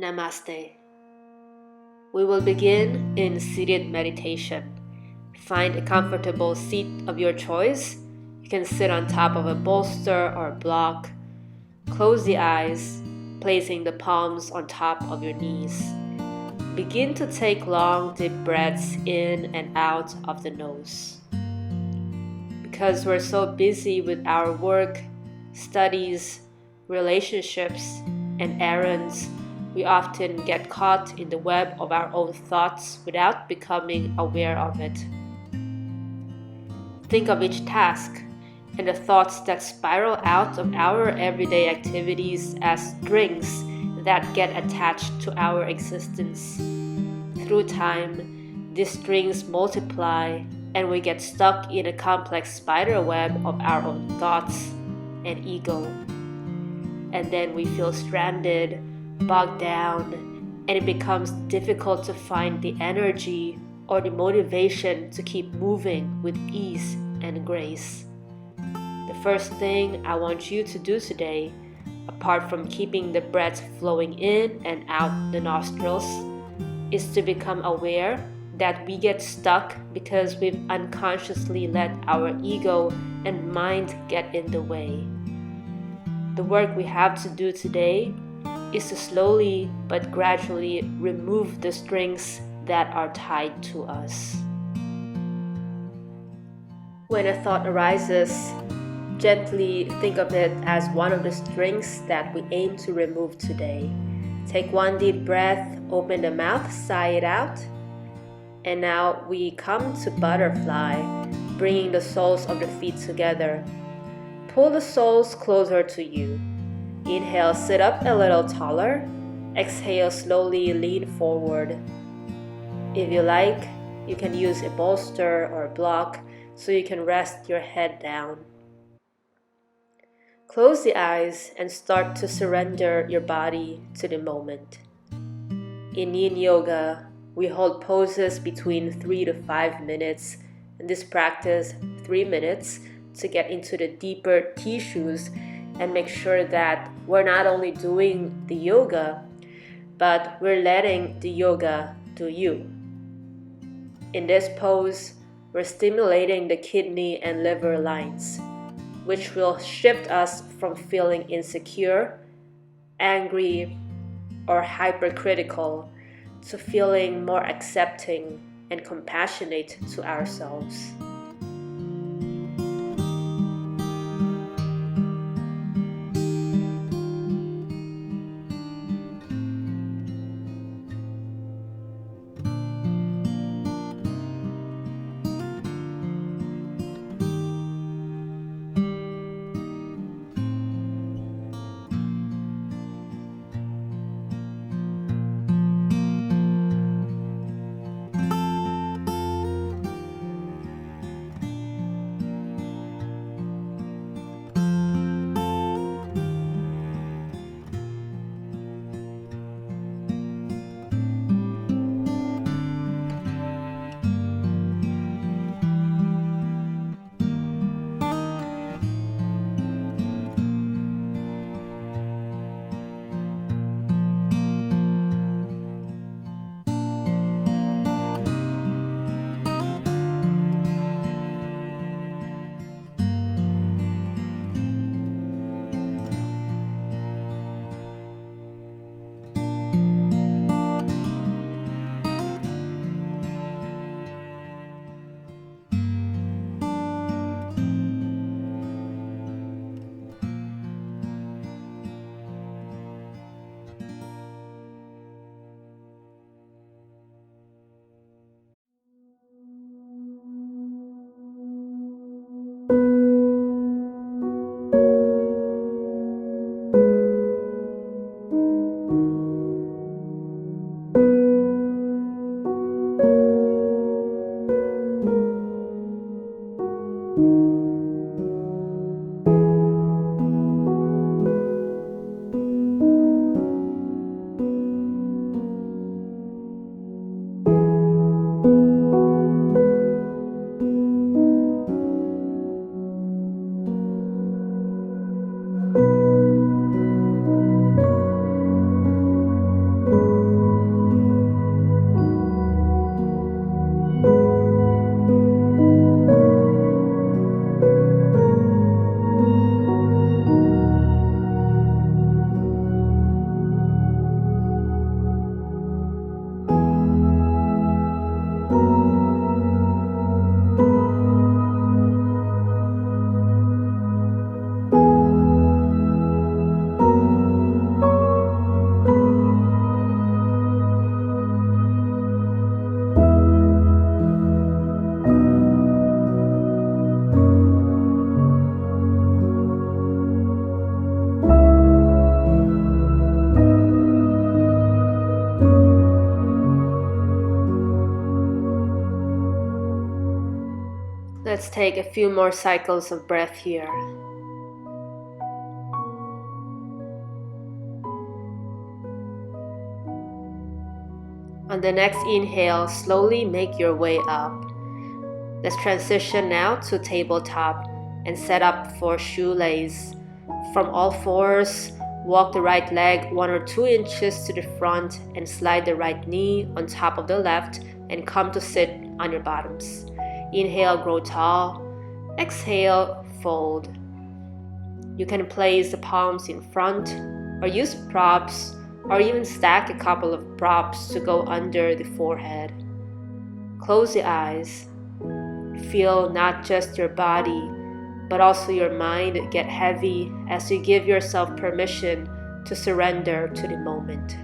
Namaste. We will begin in seated meditation. Find a comfortable seat of your choice. You can sit on top of a bolster or a block. Close the eyes, placing the palms on top of your knees. Begin to take long, deep breaths in and out of the nose. Because we're so busy with our work, studies, relationships, and errands, we often get caught in the web of our own thoughts without becoming aware of it. Think of each task and the thoughts that spiral out of our everyday activities as strings that get attached to our existence. Through time, these strings multiply and we get stuck in a complex spider web of our own thoughts and ego. And then we feel stranded, bogged down, and it becomes difficult to find the energy or the motivation to keep moving with ease and grace. The first thing I want you to do today, apart from keeping the breath flowing in and out the nostrils, is to become aware that we get stuck because we've unconsciously let our ego and mind get in the way. The work we have to do today is to slowly but gradually remove the strings that are tied to us. When a thought arises, gently think of it as one of the strings that we aim to remove today. Take one deep breath, open the mouth, sigh it out. And now we come to butterfly, bringing the soles of the feet together. Pull the soles closer to you. Inhale, sit up a little taller. Exhale, slowly lean forward. If you like, you can use a bolster or a block so you can rest your head down. Close the eyes and start to surrender your body to the moment. In Yin Yoga, we hold poses between 3 to 5 minutes. In this practice, 3 minutes to get into the deeper tissues and make sure that we're not only doing the yoga, but we're letting the yoga do you. In this pose, we're stimulating the kidney and liver lines, which will shift us from feeling insecure, angry, or hypercritical to feeling more accepting and compassionate to ourselves. Let's take a few more cycles of breath here. On the next inhale, slowly make your way up. Let's transition now to tabletop and set up for shoelace. From all fours, walk the right leg 1 or 2 inches to the front and slide the right knee on top of the left and come to sit on your bottoms. Inhale, grow tall. Exhale, fold. You can place the palms in front or use props or even stack a couple of props to go under the forehead. Close the eyes. Feel not just your body, but also your mind get heavy as you give yourself permission to surrender to the moment.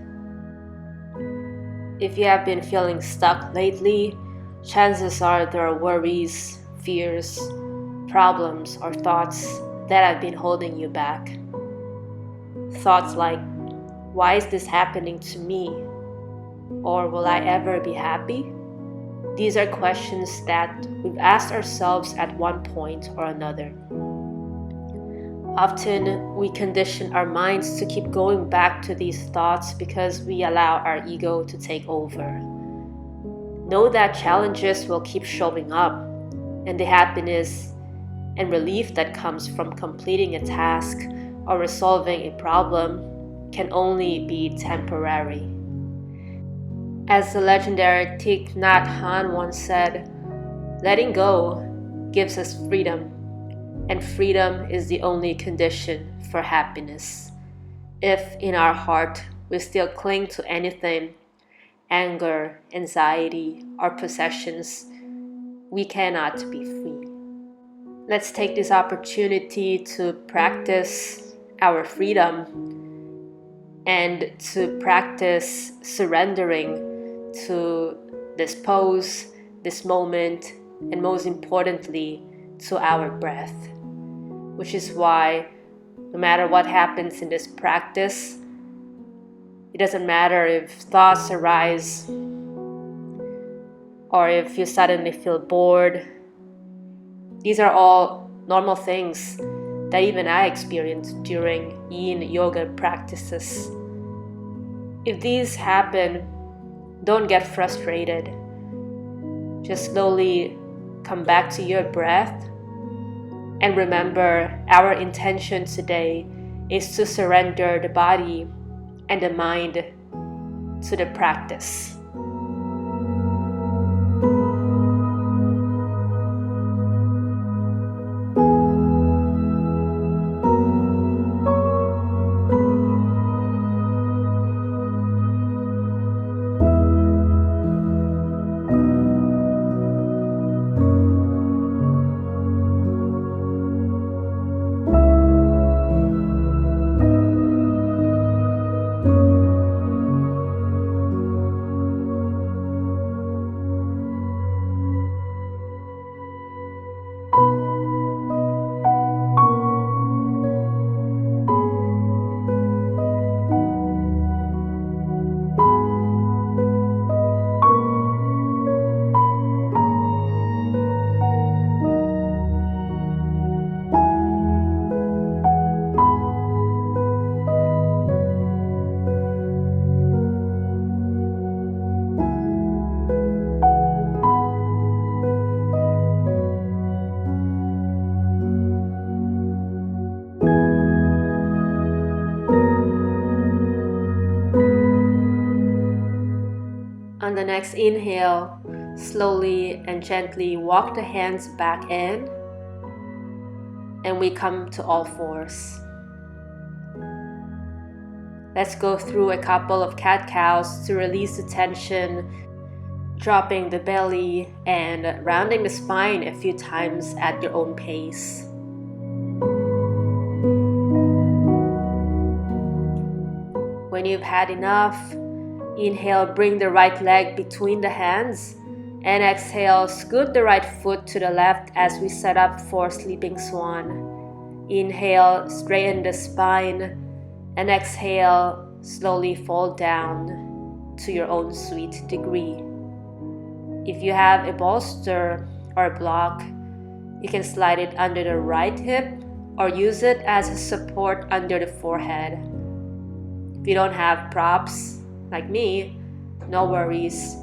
If you have been feeling stuck lately, chances are there are worries, fears, problems, or thoughts that have been holding you back. Thoughts like, why is this happening to me? Or will I ever be happy? These are questions that we've asked ourselves at one point or another. Often we condition our minds to keep going back to these thoughts because we allow our ego to take over. Know that challenges will keep showing up, and the happiness and relief that comes from completing a task or resolving a problem can only be temporary. As the legendary Thich Nhat Hanh once said, letting go gives us freedom, and freedom is the only condition for happiness. If in our heart we still cling to anything, anger, anxiety, or possessions, we cannot be free. Let's take this opportunity to practice our freedom and to practice surrendering to this pose, this moment, and most importantly, to our breath. Which is why no matter what happens in this practice, it doesn't matter if thoughts arise or if you suddenly feel bored. These are all normal things that even I experienced during Yin Yoga practices. If these happen, don't get frustrated. Just slowly come back to your breath. And remember, our intention today is to surrender the body and the mind to the practice. On the next inhale, slowly and gently walk the hands back in, and we come to all fours. Let's go through a couple of cat-cows to release the tension, dropping the belly and rounding the spine a few times at your own pace. When you've had enough, inhale, bring the right leg between the hands, and exhale, scoot the right foot to the left as we set up for sleeping swan. Inhale, straighten the spine, and exhale, slowly fold down to your own sweet degree. If you have a bolster or a block, You can slide it under the right hip or use it as a support under the forehead. If you don't have props, like me, no worries.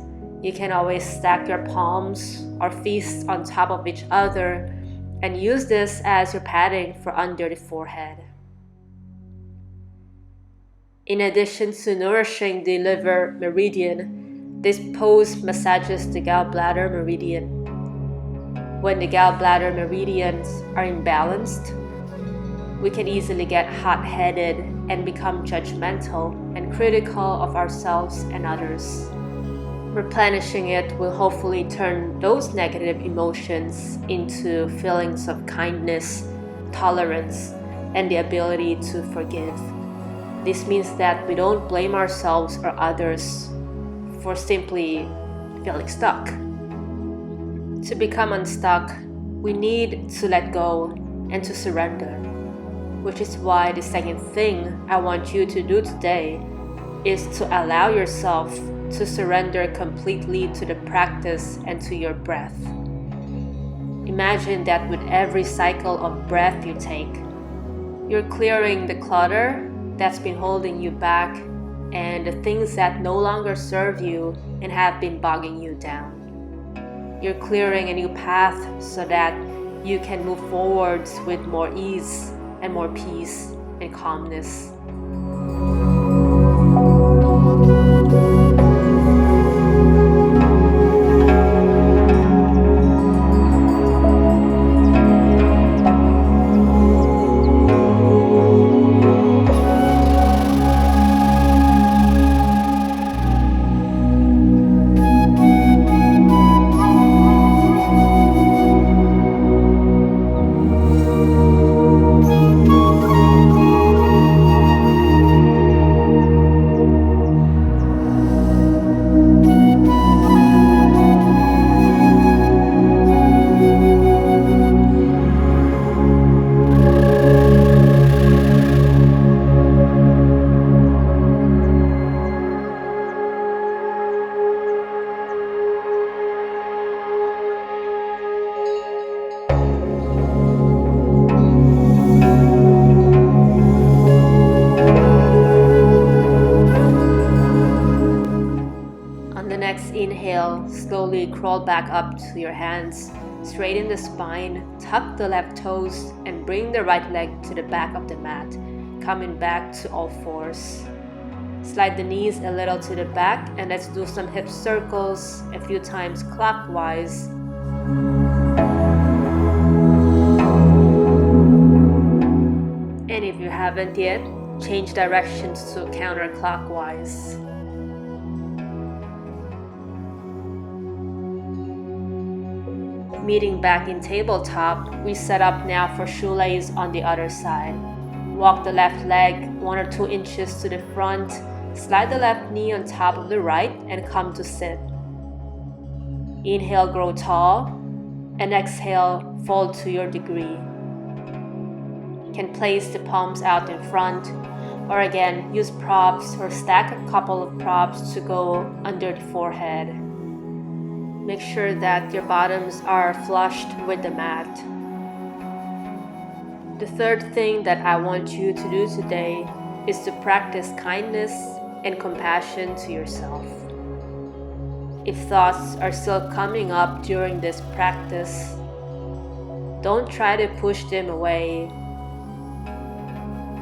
You can always stack your palms or feast on top of each other and use this as your padding for under the forehead. In addition to nourishing the liver meridian, this pose massages the gallbladder meridian. When the gallbladder meridians are imbalanced, we can easily get hot-headed and become judgmental and critical of ourselves and others. Replenishing it will hopefully turn those negative emotions into feelings of kindness, tolerance, and the ability to forgive. This means that we don't blame ourselves or others for simply feeling stuck. To become unstuck, we need to let go and to surrender, which is why the second thing I want you to do today is to allow yourself to surrender completely to the practice and to your breath. Imagine that with every cycle of breath you take, you're clearing the clutter that's been holding you back and the things that no longer serve you and have been bogging you down. You're clearing a new path so that you can move forwards with more ease and more peace and calmness. On the next inhale, slowly crawl back up to your hands, straighten the spine, tuck the left toes, and bring the right leg to the back of the mat, coming back to all fours. Slide the knees a little to the back and let's do some hip circles a few times clockwise. And if you haven't yet, change directions to counterclockwise. Meeting back in tabletop, we set up now for shoelace on the other side. Walk the left leg 1 or 2 inches to the front, slide the left knee on top of the right and come to sit. Inhale, grow tall, and exhale, fold to your degree. You can place the palms out in front, or again, use props or stack a couple of props to go under the forehead. Make sure that your bottoms are flushed with the mat. The third thing that I want you to do today is to practice kindness and compassion to yourself. If thoughts are still coming up during this practice, don't try to push them away.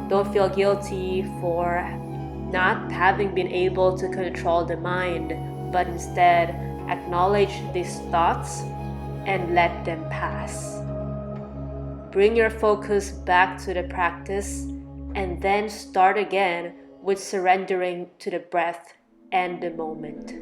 Don't feel guilty for not having been able to control the mind, but instead acknowledge these thoughts and let them pass. Bring your focus back to the practice and then start again with surrendering to the breath and the moment.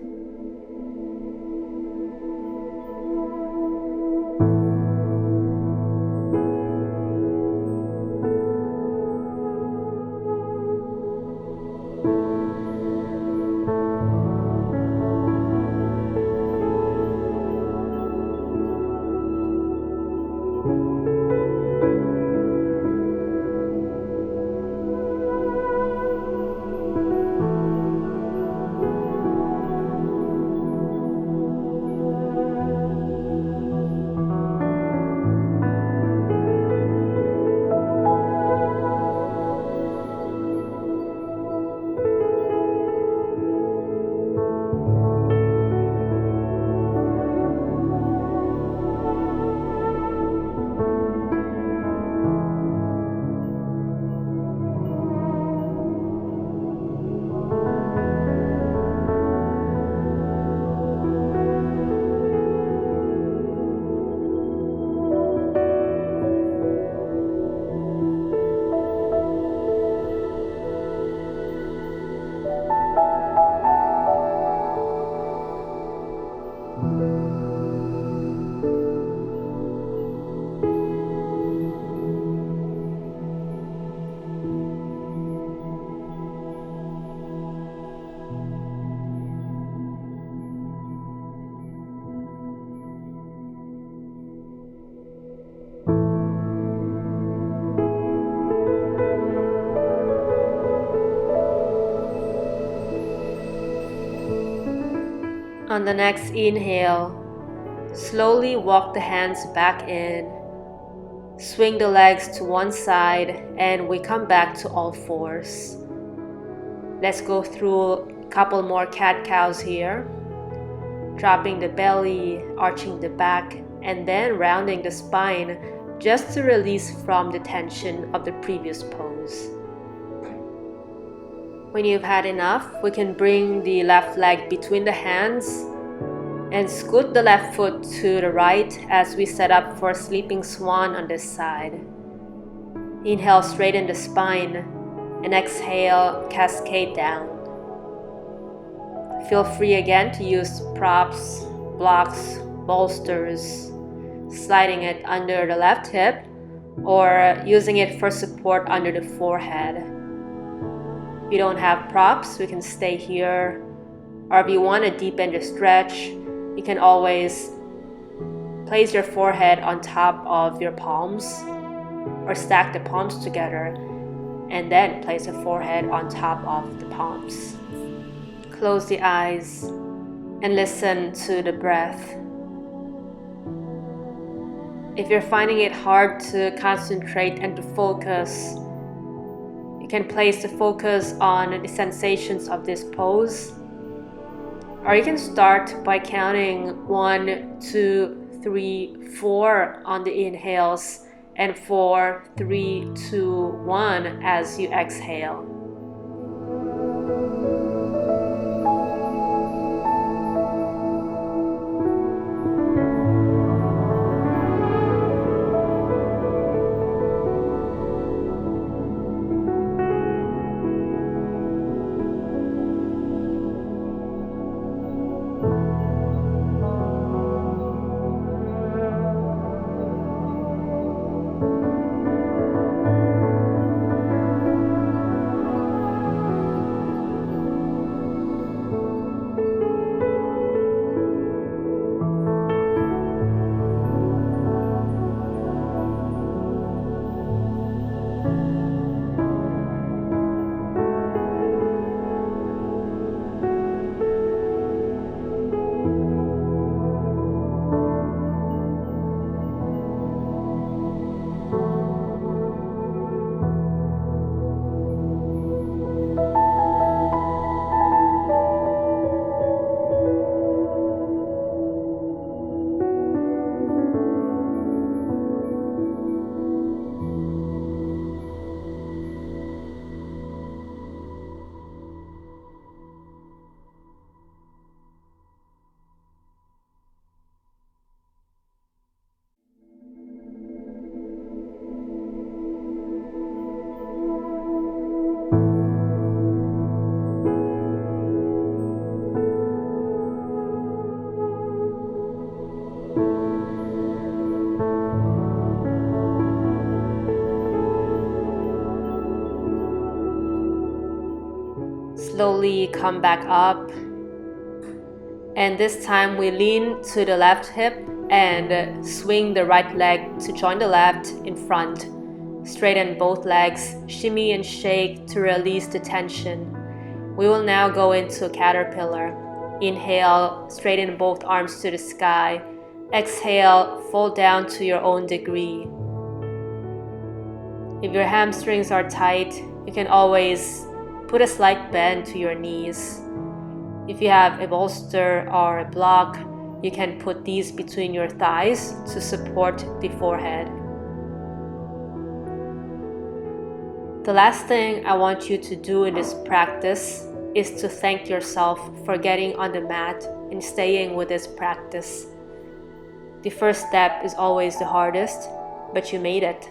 On the next inhale, slowly walk the hands back in. Swing the legs to one side and we come back to all fours. Let's go through a couple more cat-cows here. Dropping the belly, arching the back, and then rounding the spine just to release from the tension of the previous pose. When you've had enough, we can bring the left leg between the hands and scoot the left foot to the right as we set up for sleeping swan on this side. Inhale, straighten the spine, and exhale, cascade down. Feel free again to use props, blocks, bolsters, sliding it under the left hip or using it for support under the forehead. If you don't have props, we can stay here, or if you want to deepen the stretch, you can always place your forehead on top of your palms or stack the palms together and then place the forehead on top of the palms. Close the eyes and listen to the breath. If you're finding it hard to concentrate and to focus, you can place the focus on the sensations of this pose. Or you can start by counting 1, 2, 3, 4 on the inhales and 4, 3, 2, 1 as you exhale. Slowly come back up, and this time we lean to the left hip and swing the right leg to join the left in front. Straighten both legs, shimmy and shake to release the tension. We will now go into caterpillar. Inhale, straighten both arms to the sky. Exhale, fold down to your own degree. If your hamstrings are tight, you can always put a slight bend to your knees. If you have a bolster or a block, you can put these between your thighs to support the forehead. The last thing I want you to do in this practice is to thank yourself for getting on the mat and staying with this practice. The first step is always the hardest, but you made it.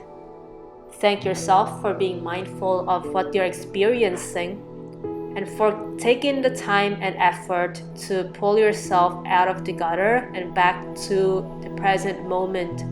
Thank yourself for being mindful of what you're experiencing and for taking the time and effort to pull yourself out of the gutter and back to the present moment.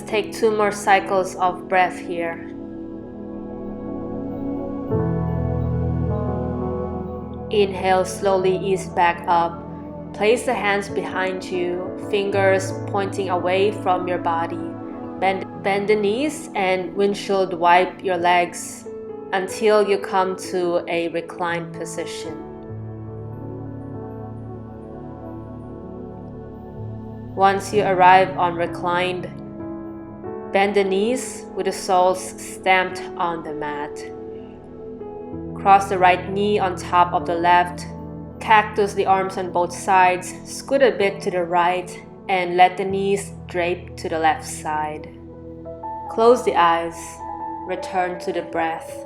take 2 more cycles of breath here. Inhale, slowly ease back up. Place the hands behind you, fingers pointing away from your body. Bend the knees and windshield wipe your legs until you come to a reclined position. Once you arrive on reclined, bend the knees with the soles stamped on the mat. Cross the right knee on top of the left. Cactus the arms on both sides. Scoot a bit to the right and let the knees drape to the left side. Close the eyes. Return to the breath.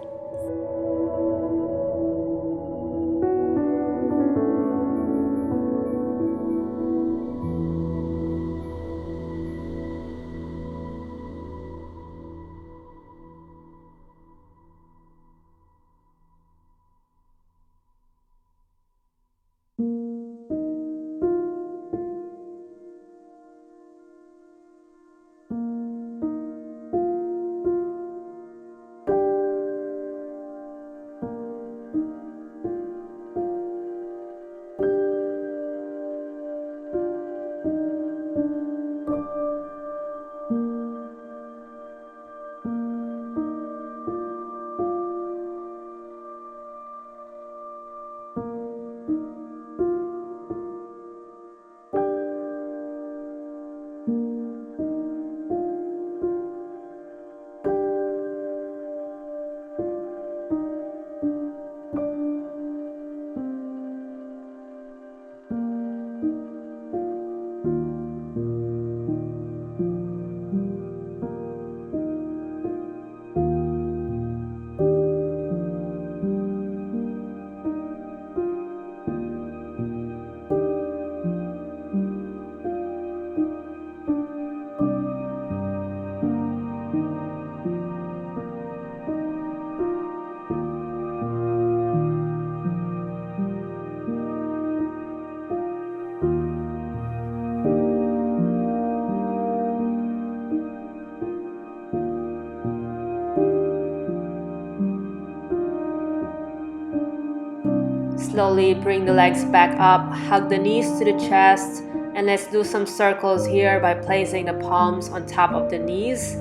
Slowly bring the legs back up, hug the knees to the chest, and let's do some circles here by placing the palms on top of the knees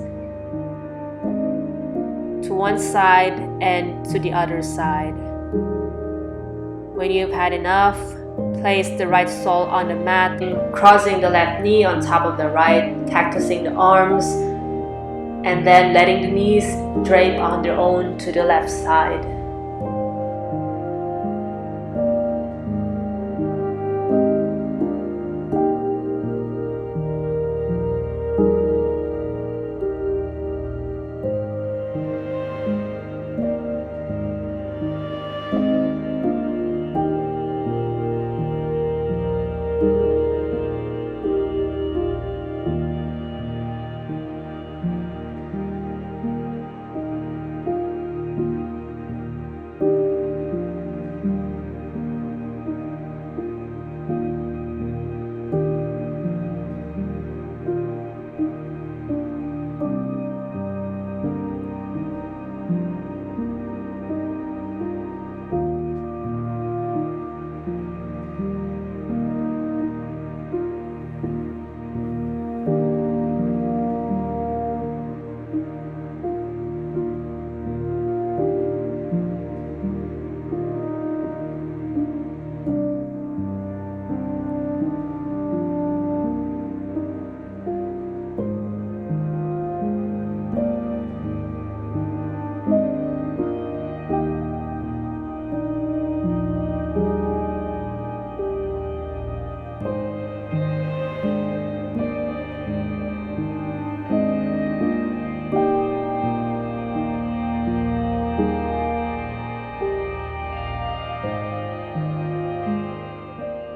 to one side and to the other side. When you've had enough, place the right sole on the mat, crossing the left knee on top of the right, cactusing the arms, and then letting the knees drape on their own to the left side.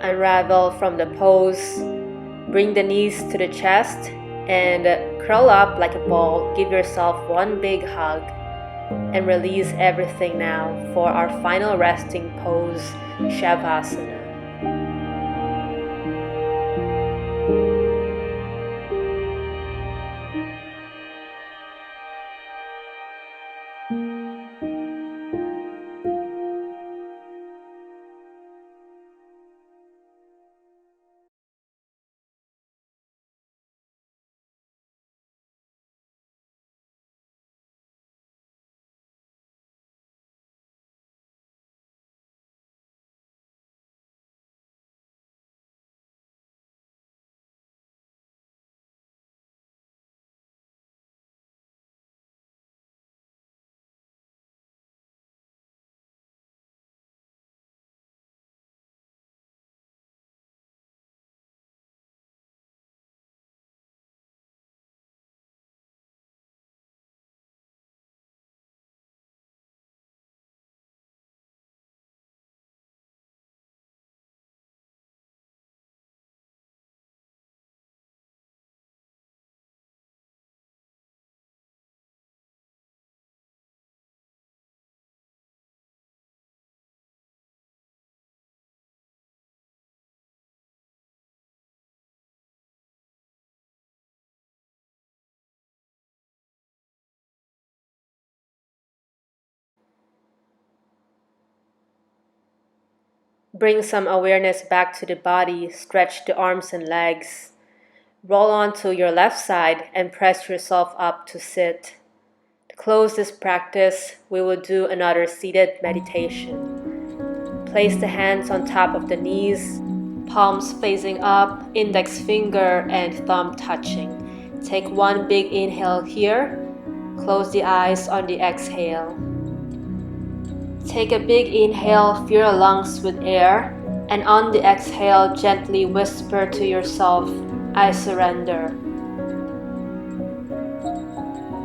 Unravel from the pose, bring the knees to the chest, and curl up like a ball. Give yourself one big hug, and release everything now for our final resting pose, Shavasana. Bring some awareness back to the body, stretch the arms and legs. Roll onto your left side and press yourself up to sit. To close this practice, we will do another seated meditation. Place the hands on top of the knees, palms facing up, index finger and thumb touching. Take one big inhale here. Close the eyes on the exhale. Take a big inhale, fill your lungs with air, and on the exhale, gently whisper to yourself, I surrender.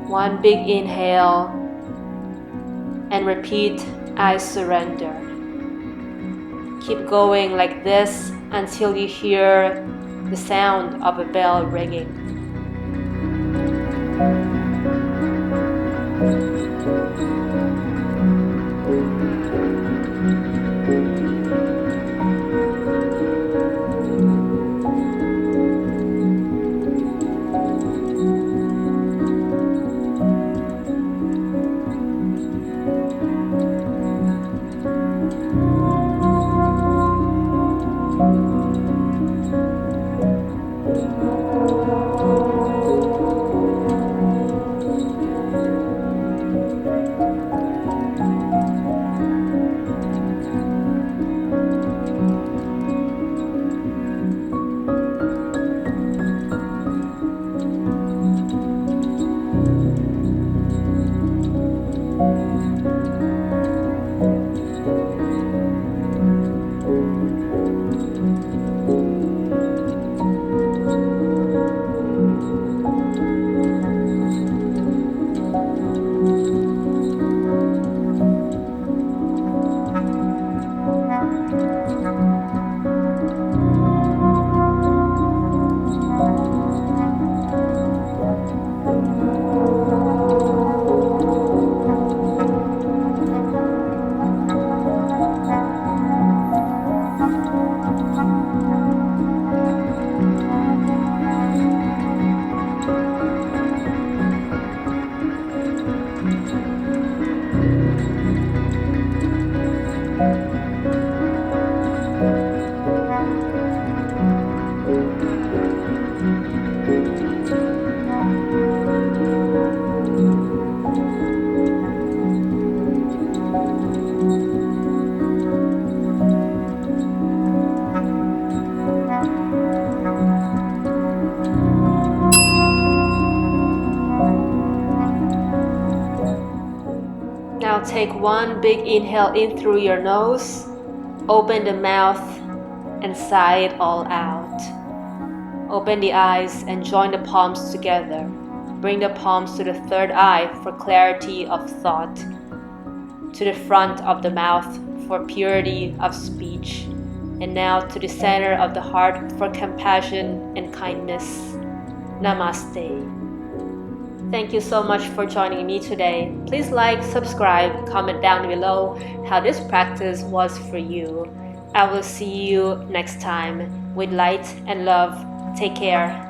One big inhale, and repeat, I surrender. Keep going like this until you hear the sound of a bell ringing. Now take one big inhale in through your nose, open the mouth and sigh it all out. Open the eyes and join the palms together. Bring the palms to the third eye for clarity of thought, to the front of the mouth for purity of speech, and now to the center of the heart for compassion and kindness. Namaste. Thank you so much for joining me today. Please like, subscribe, comment down below how this practice was for you. I will see you next time with light and love. Take care.